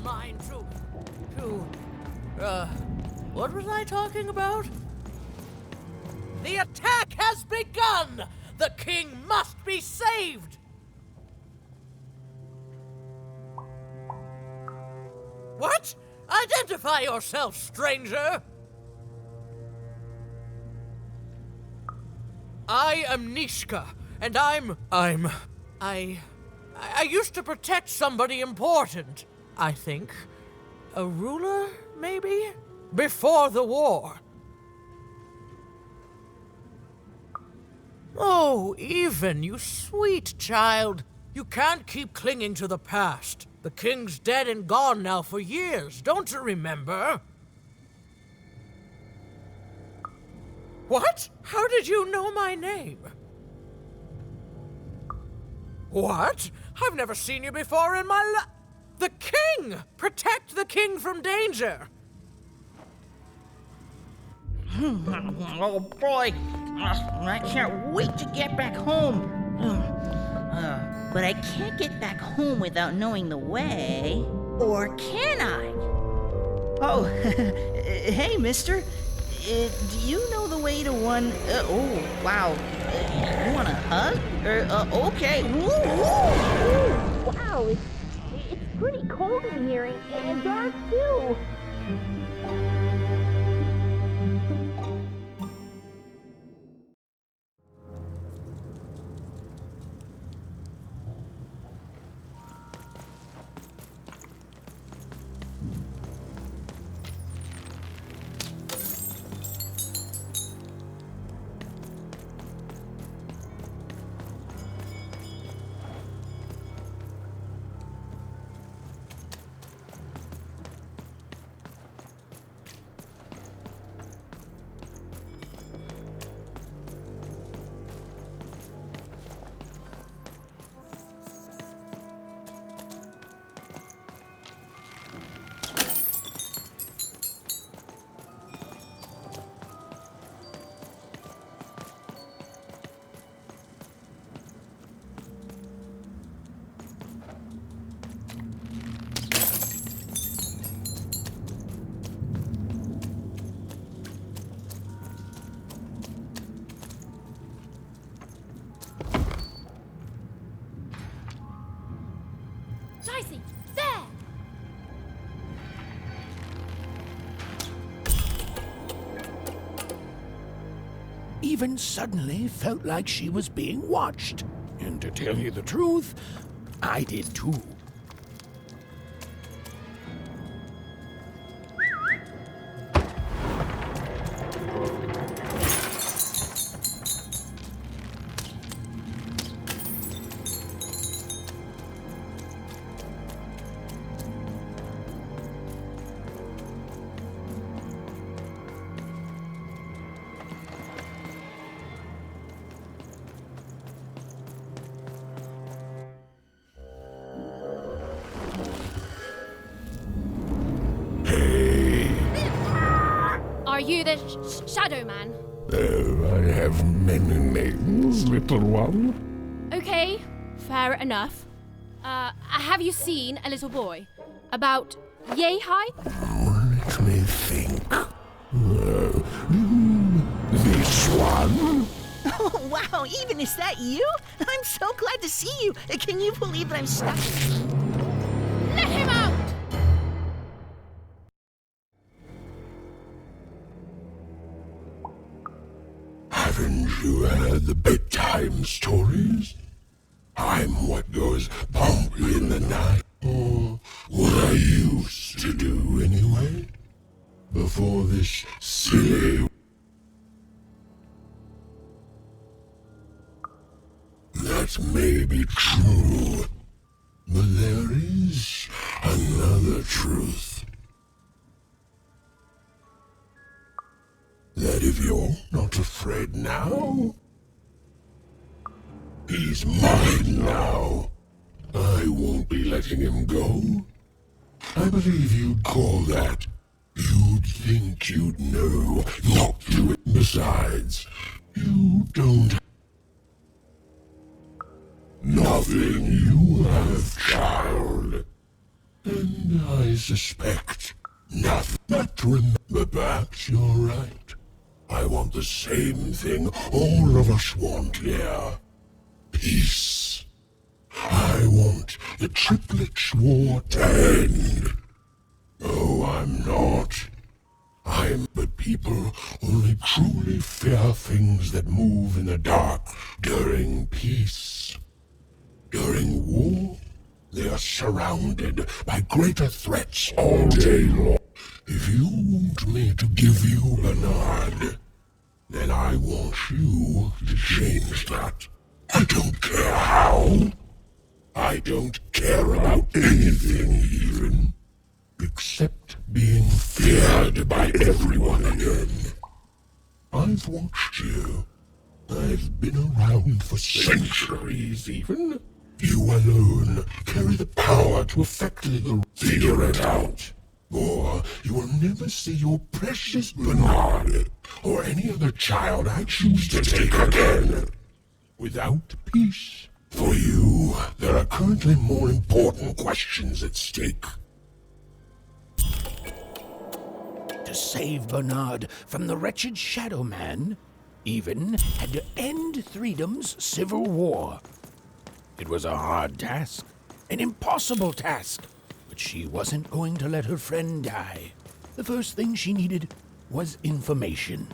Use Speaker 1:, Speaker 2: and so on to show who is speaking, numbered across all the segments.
Speaker 1: mind what was I talking about? The attack has begun! The king must be saved! What? Identify yourself, stranger! I am Nishka, and I used to protect somebody important, I think. A ruler, maybe? Before the war. Oh, Even, you sweet child. You can't keep clinging to the past. The king's dead and gone now for years, don't you remember? What? How did you know my name? What? I've never seen you before in my life. The king! Protect the king from danger!
Speaker 2: Oh boy, I can't wait to get back home. But I can't get back home without knowing the way. Or can I? Oh, hey, mister. Do you know the way to one... oh, wow. You want a hug? Okay. Woo, woo, woo. Wow, it's pretty cold in here and dark, too.
Speaker 3: There!
Speaker 4: Even suddenly felt like she was being watched. And to tell you the truth, I did too.
Speaker 3: Are you the Shadow Man?
Speaker 4: Oh, I have many names, little one.
Speaker 3: Okay, fair enough. Have you seen a little boy? About yay high?
Speaker 4: Let me think. This one?
Speaker 2: Oh, wow, Even, is that you? I'm so glad to see you. Can you believe that I'm stuck?
Speaker 3: Let him out!
Speaker 4: Haven't you heard the bedtime stories? I'm what goes bump in the night. Or what I used to do anyway. Before this silly... That may be true, but there is another truth. That if you're not afraid now, he's mine now. I won't be letting him go. I believe you'd call that. You'd think you'd know not to. Besides, you don't. Nothing you have, child. And I I suspect nothing. But remember, perhaps you're right. I want the same thing all of us want here. Peace. I want the triplets' war to end. Oh, I'm not. But people only truly fear things that move in the dark during peace. During war, they are surrounded by greater threats all day long. If you want me to give you Bernard, then I want you to change that. I don't care how. I don't care about anything even. Except being feared by everyone again. I've watched you. I've been around for centuries even. You alone carry the power to effectively figure it out. Or you will never see your precious Bernard or any other child I choose to take again. Without peace. For you, there are currently more important questions at stake.
Speaker 5: To save Bernard from the wretched Shadow Man, even had to end Threedom's civil war. It was a hard task, an impossible task, but she wasn't going to let her friend die. The first thing she needed was information.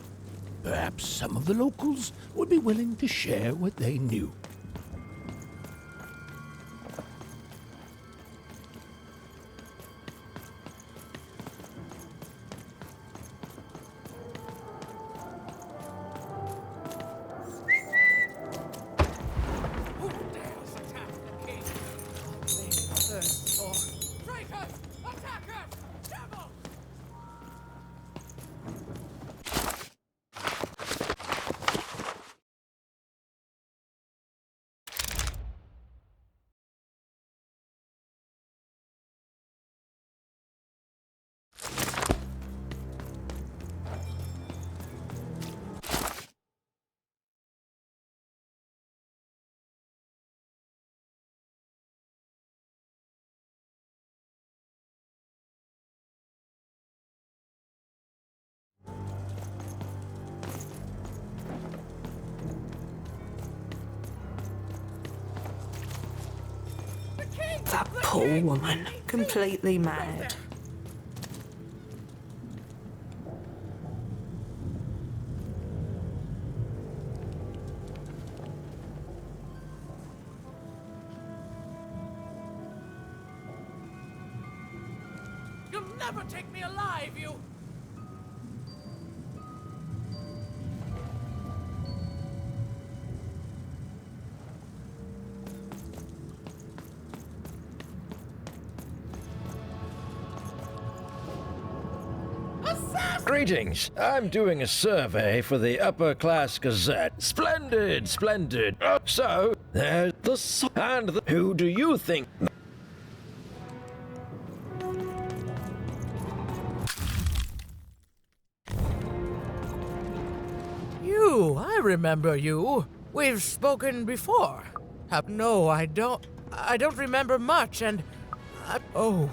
Speaker 5: Perhaps some of the locals would be willing to share what they knew.
Speaker 6: That poor woman, completely mad.
Speaker 1: You'll never take me alive, you...
Speaker 7: Greetings. I'm doing a survey for the Upper Class Gazette. Splendid, splendid. So, there's and who do you think?
Speaker 1: You, I remember you. We've spoken before. No, I don't remember much, and... oh,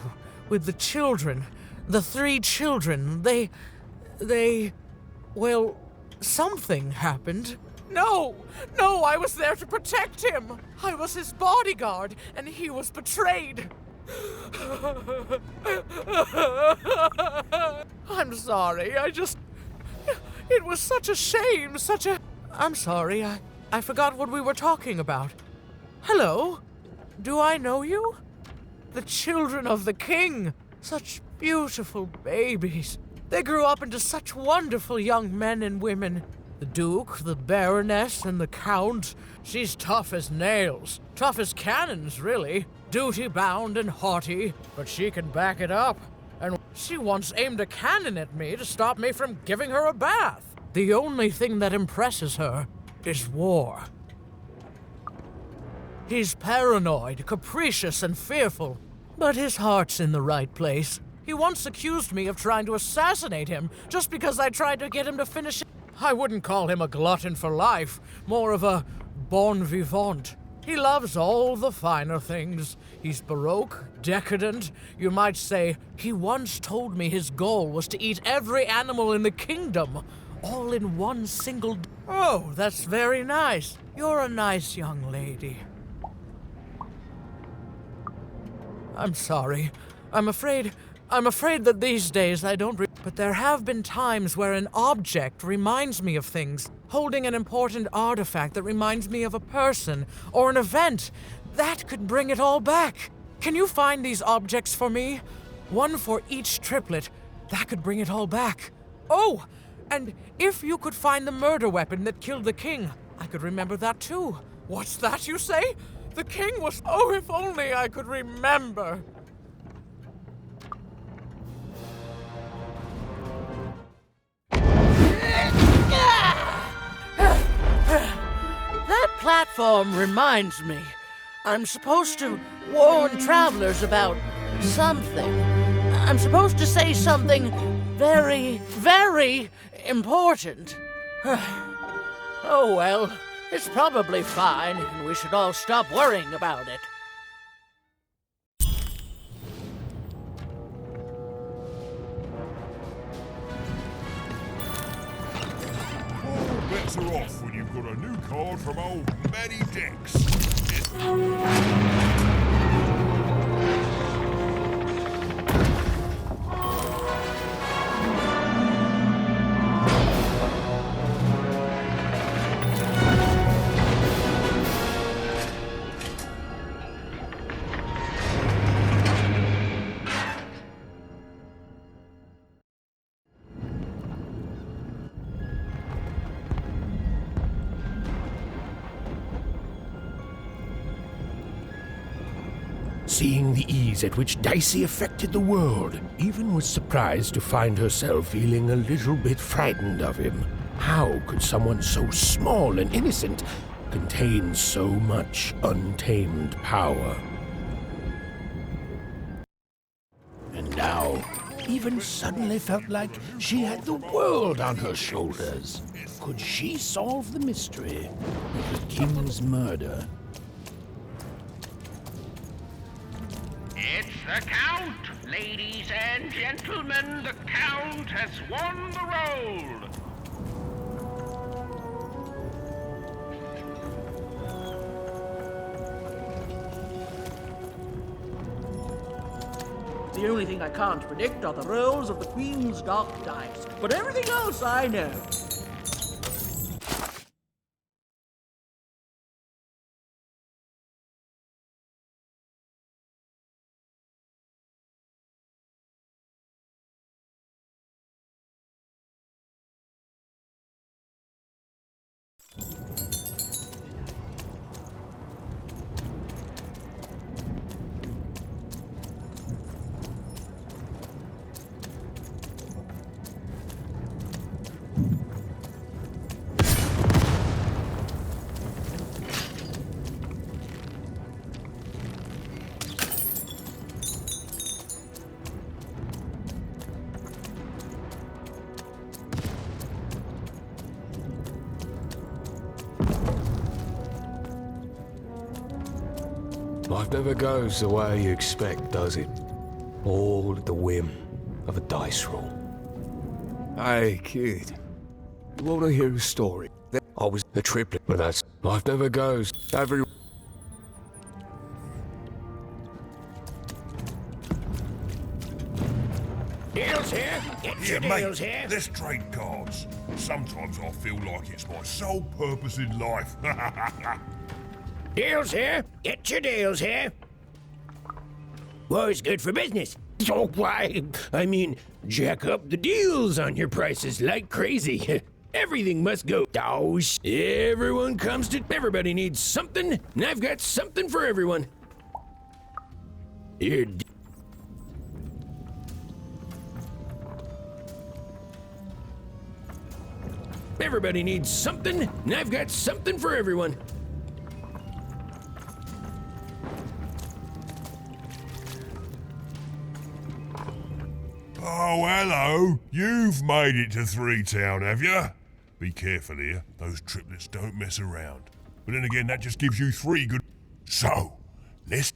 Speaker 1: with the children. The 3 children, well, something happened. No, I was there to protect him. I was his bodyguard, and he was betrayed. I'm sorry, it was such a shame, I'm sorry, I forgot what we were talking about. Hello? Do I know you? The children of the king. Such beautiful babies. They grew up into such wonderful young men and women. The Duke, the Baroness, and the Count. She's tough as nails. Tough as cannons, really. Duty-bound and haughty, but she can back it up. And she once aimed a cannon at me to stop me from giving her a bath. The only thing that impresses her is war. He's paranoid, capricious, and fearful. But his heart's in the right place. He once accused me of trying to assassinate him just because I tried to get him to finish it. I wouldn't call him a glutton for life, more of a bon vivant. He loves all the finer things. He's baroque, decadent. You might say he once told me his goal was to eat every animal in the kingdom, all in one single... Oh, that's very nice. You're a nice young lady. I'm sorry. I'm afraid that these days I don't... But there have been times where an object reminds me of things. Holding an important artifact that reminds me of a person or an event. That could bring it all back. Can you find these objects for me? One for each triplet. That could bring it all back. Oh, and if you could find the murder weapon that killed the king, I could remember that too. What's that you say? The king was... Oh, if only I could remember. That platform reminds me. I'm supposed to warn travelers about something. I'm supposed to say something very, very important. Oh well, it's probably fine, and we should all stop worrying about it.
Speaker 4: All bets are off when you've got a new card from old Matty Dex.
Speaker 5: Seeing the ease at which Dicey affected the world, Even was surprised to find herself feeling a little bit frightened of him. How could someone so small and innocent contain so much untamed power? And now, Even suddenly felt like she had the world on her shoulders. Could she solve the mystery of the king's murder?
Speaker 8: It's the Count! Ladies and gentlemen, the Count has won the role!
Speaker 1: The only thing I can't predict are the rolls of the Queen's dark dice, but everything else I know.
Speaker 9: Life never goes the way you expect, does it? All at the whim of a dice roll. Hey, kid. You want to hear a story? I was a triplet, but that's... Life never goes every...
Speaker 5: Deals here? Get your deals
Speaker 4: mate,
Speaker 5: here?
Speaker 4: let's trade cards. Sometimes I feel like it's my sole purpose in life.
Speaker 5: Deals here? Get your deals here? War's good for business. So why? I mean, jack up the deals on your prices like crazy. Everything must go. Oh, everyone comes to... Everybody needs something, and I've got something for everyone. Here, everybody needs something, and I've got something for everyone.
Speaker 4: Oh, hello. You've made it to Three Town, have you? Be careful here. Those triplets don't mess around. But then again, that just gives you 3 good. So, let's.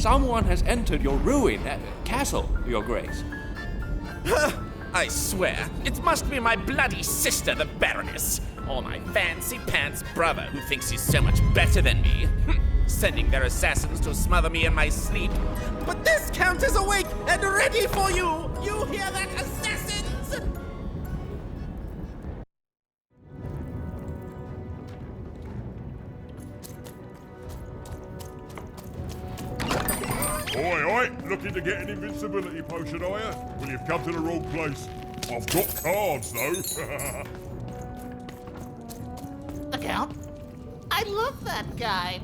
Speaker 10: Someone has entered your castle, Your Grace.
Speaker 11: I swear, it must be my bloody sister, the Baroness, or my fancy pants brother who thinks he's so much better than me, sending their assassins to smother me in my sleep. But this Count is awake and ready for you! You hear that, assassins?
Speaker 4: Oi, oi! Looking to get an invincibility potion, are you? Well, you've come to the wrong place. I've got cards, though.
Speaker 2: The Count? I love that guy.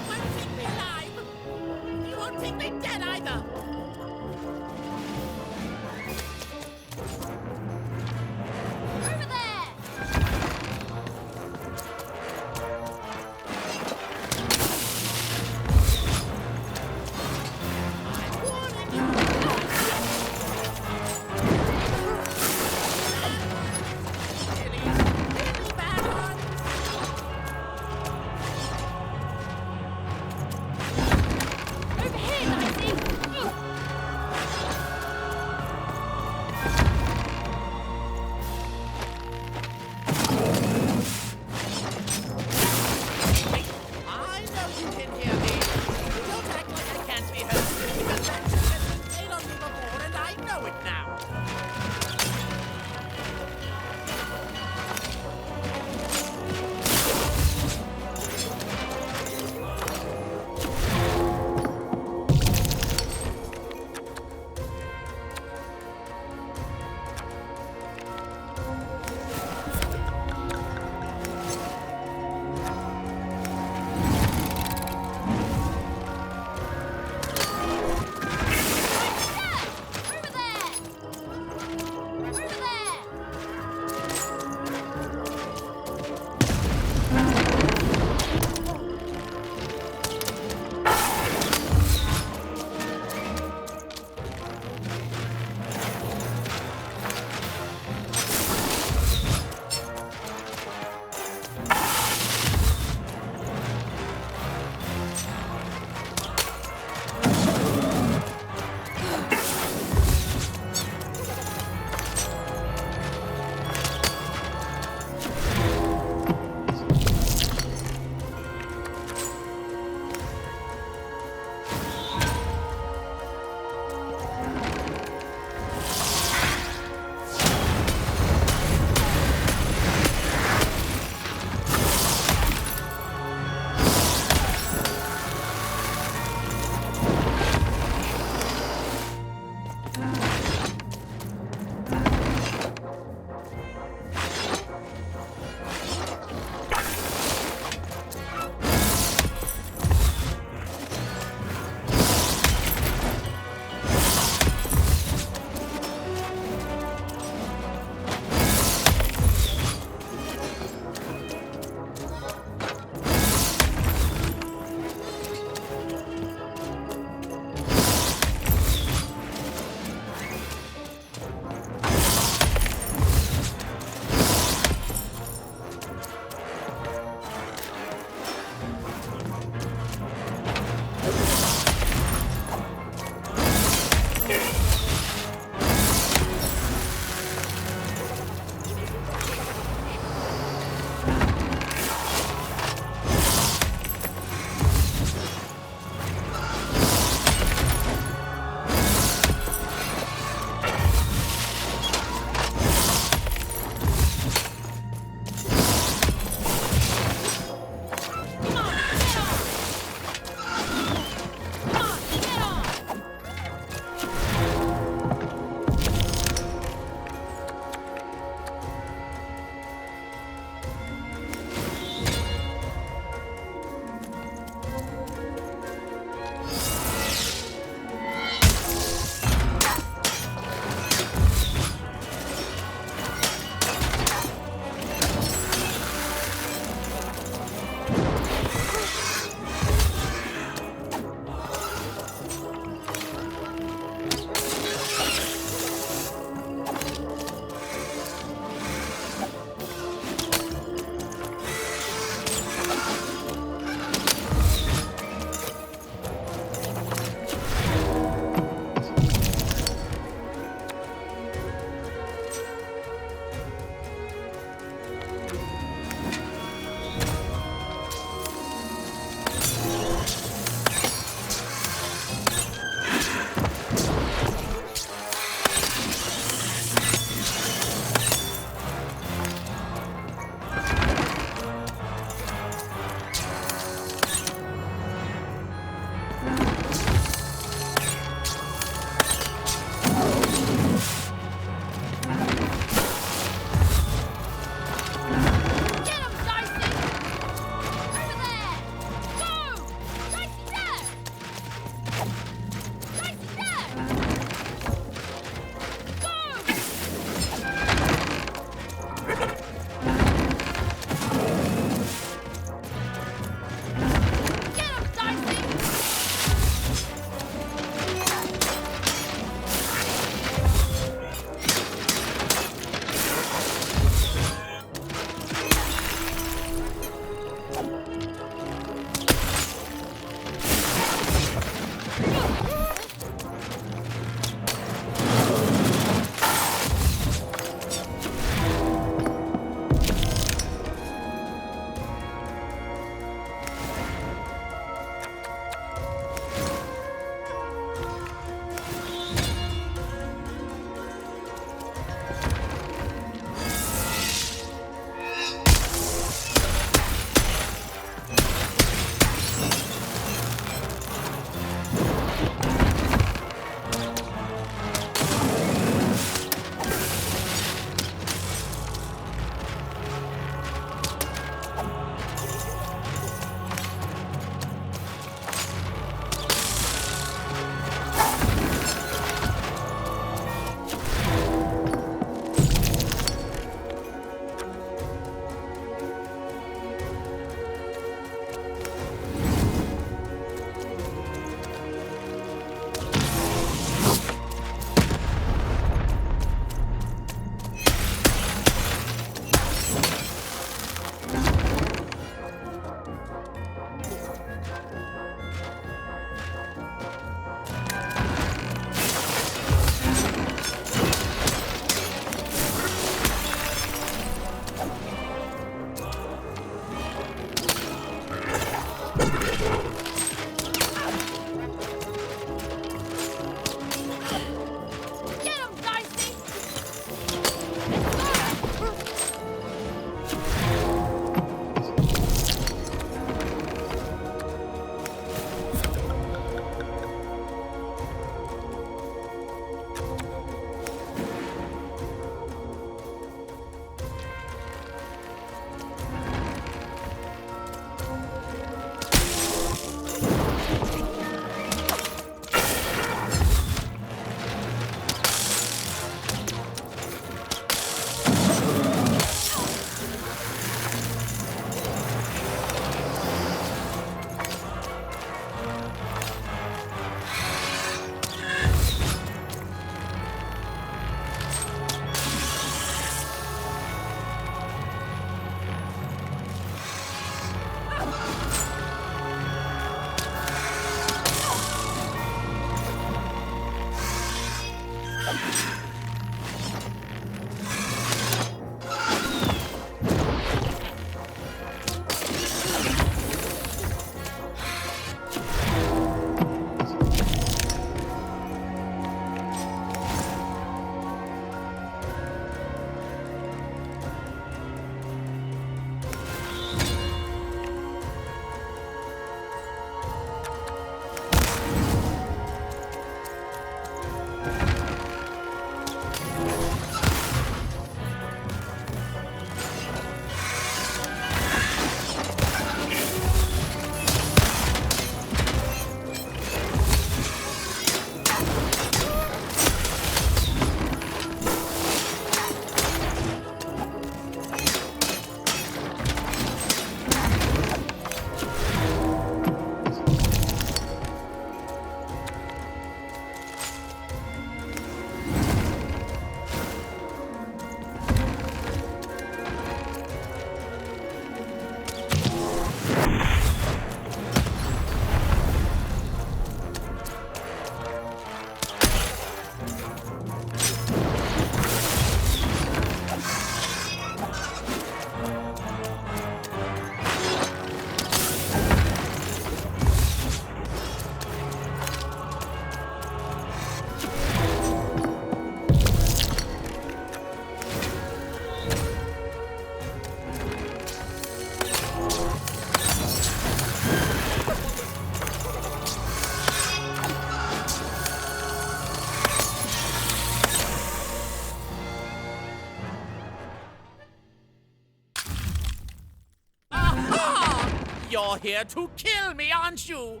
Speaker 11: You're here to kill me, aren't you?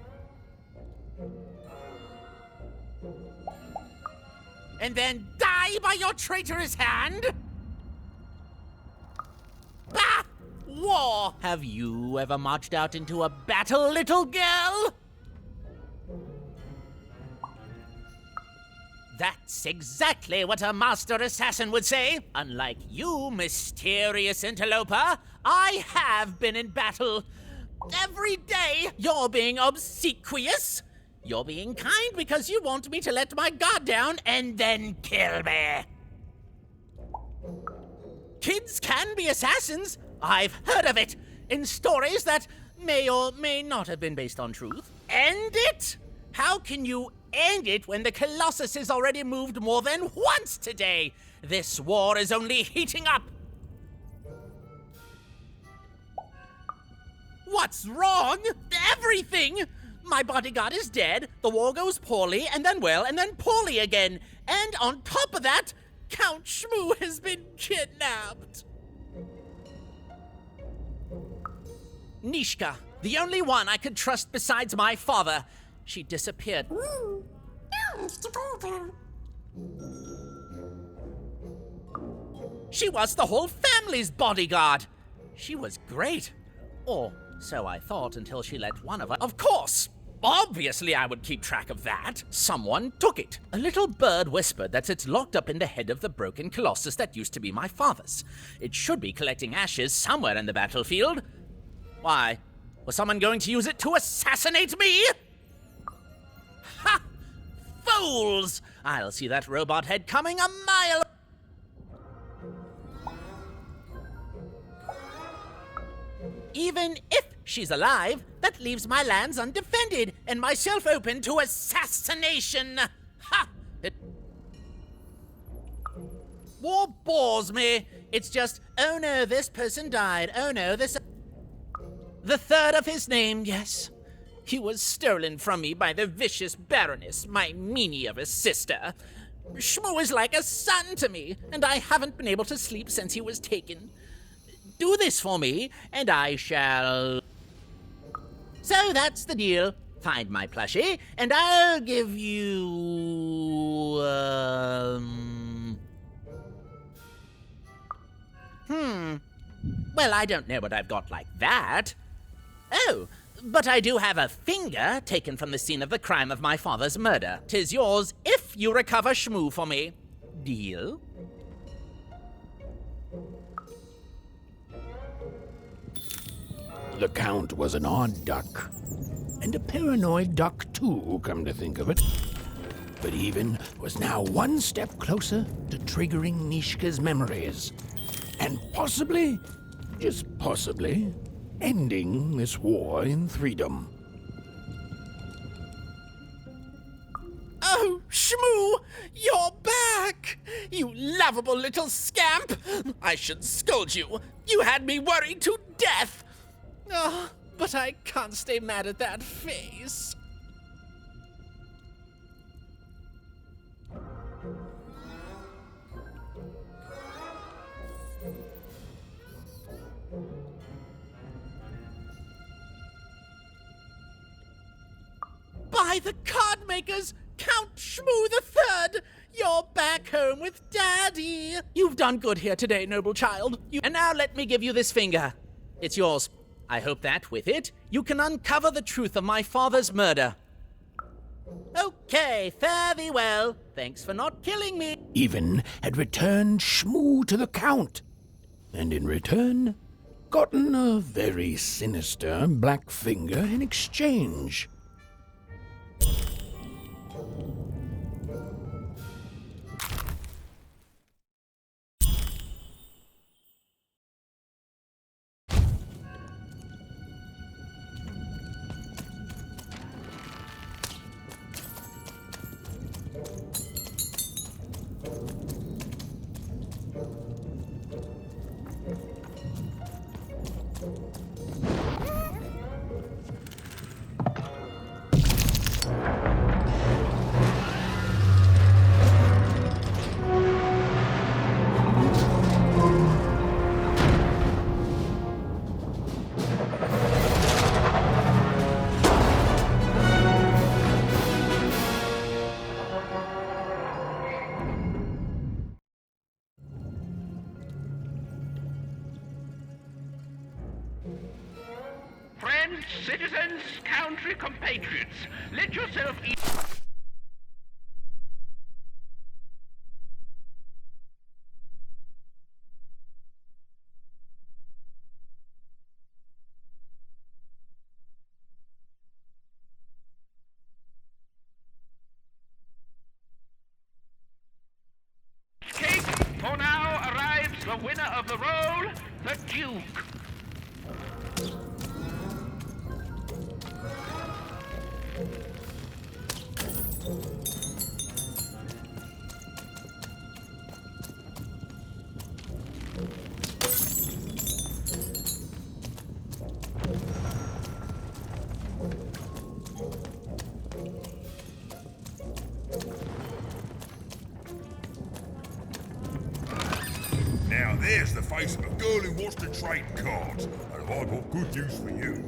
Speaker 11: And then die by your traitorous hand? Bah! War! Have you ever marched out into a battle, little girl? That's exactly what a master assassin would say. Unlike you, mysterious interloper, I have been in battle. Every day, you're being obsequious. You're being kind because you want me to let my guard down and then kill me. Kids can be assassins. I've heard of it in stories that may or may not have been based on truth. End it? How can you end it when the Colossus has already moved more than once today? This war is only heating up. What's wrong? Everything! My bodyguard is dead, the war goes poorly, and then well, and then poorly again. And on top of that, Count Shmoo has been kidnapped. Nishka, the only one I could trust besides my father. She disappeared. She was the whole family's bodyguard. She was great. Or so I thought until she let one of us. Of course! Obviously I would keep track of that. Someone took it. A little bird whispered that it's locked up in the head of the broken colossus that used to be my father's. It should be collecting ashes somewhere in the battlefield. Why? Was someone going to use it to assassinate me? Ha! Fools! I'll see that robot head coming a mile. Even if she's alive, that leaves my lands undefended and myself open to assassination. Ha! War bores me. It's just, oh no, this person died. Oh no, this... The third of his name, yes. He was stolen from me by the vicious Baroness, my meanie of a sister. Shmoo is like a son to me, and I haven't been able to sleep since he was taken. Do this for me, and I shall... So that's the deal. Find my plushie, and I'll give you... Well, I don't know what I've got like that. Oh, but I do have a finger taken from the scene of the crime of my father's murder. 'Tis yours if you recover Shmoo for me. Deal?
Speaker 5: The Count was an odd duck. And a paranoid duck, too, come to think of it. But Even was now one step closer to triggering Nishka's memories. And possibly, just possibly, ending this war in Threedom.
Speaker 11: Oh, Shmoo! You're back! You lovable little scamp! I should scold you. You had me worried to death. Oh, but I can't stay mad at that face. By the card makers, Count Shmoo III! You're back home with Daddy! You've done good here today, noble child. And now let me give you this finger. It's yours. I hope that, with it, you can uncover the truth of my father's murder. Okay, fare thee well. Thanks for not killing me.
Speaker 5: Even had returned Shmoo to the Count, and in return, gotten a very sinister black finger in exchange.
Speaker 8: citizens, country compatriots, let yourself eat. Cake, for now arrives the winner of the role, the Duke.
Speaker 4: Now there's the face of a girl who wants to trade cards, and I've got good news for you.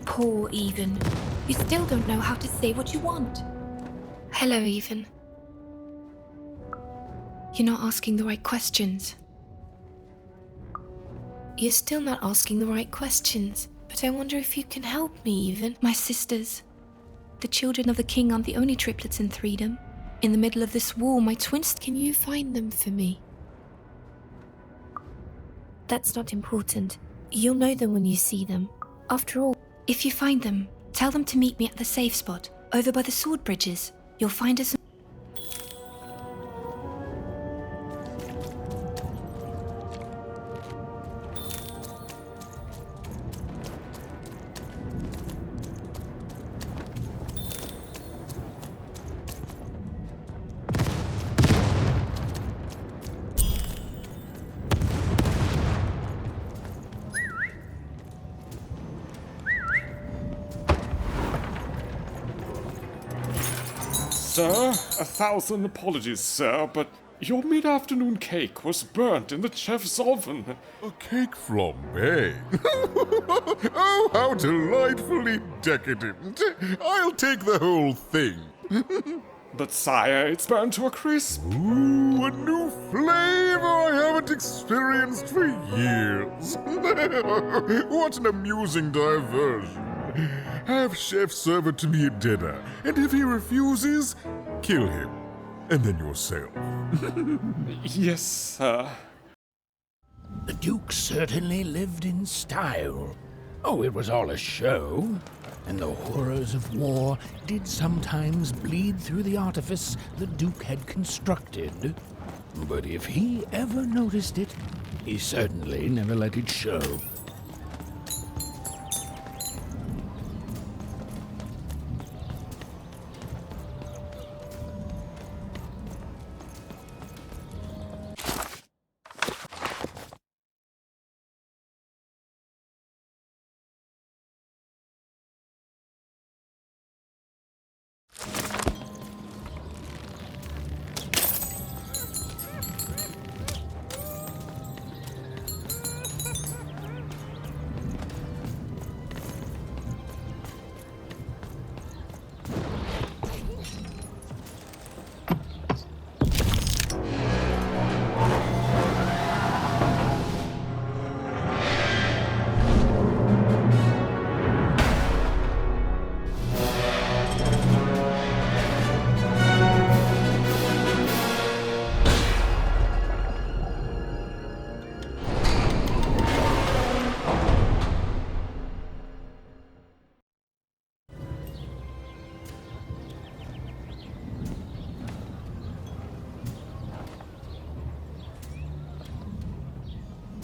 Speaker 12: Poor Even. You still don't know how to say what you want. Hello, Even. You're not asking the right questions. You're still not asking the right questions. But I wonder if you can help me, Even. My sisters. The children of the king aren't the only triplets in Threedom. In the middle of this war, my twins... Can you find them for me? That's not important. You'll know them when you see them. After all, if you find them, tell them to meet me at the safe spot, over by the sword bridges. You'll find us...
Speaker 13: Sir, 1,000 apologies, sir, but your mid-afternoon cake was burnt in the chef's oven.
Speaker 4: A cake flambe? Oh, how delightfully decadent. I'll take the whole thing.
Speaker 13: But sire, it's burnt to a crisp.
Speaker 4: Ooh, a new flavor I haven't experienced for years. What an amusing diversion. Have Chef serve it to me at dinner, and if he refuses, kill him. And then yourself.
Speaker 13: Yes, sir.
Speaker 5: The Duke certainly lived in style. Oh, it was all a show. And the horrors of war did sometimes bleed through the artifice the Duke had constructed. But if he ever noticed it, he certainly never let it show.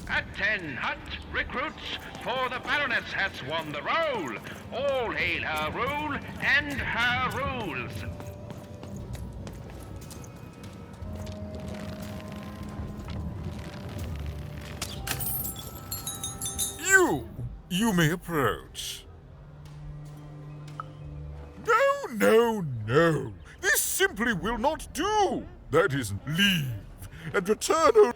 Speaker 8: Atten hut, recruits, for the Baroness has won the roll. All hail her rule and her rules.
Speaker 4: You may approach. No. This simply will not do. That is, leave and return.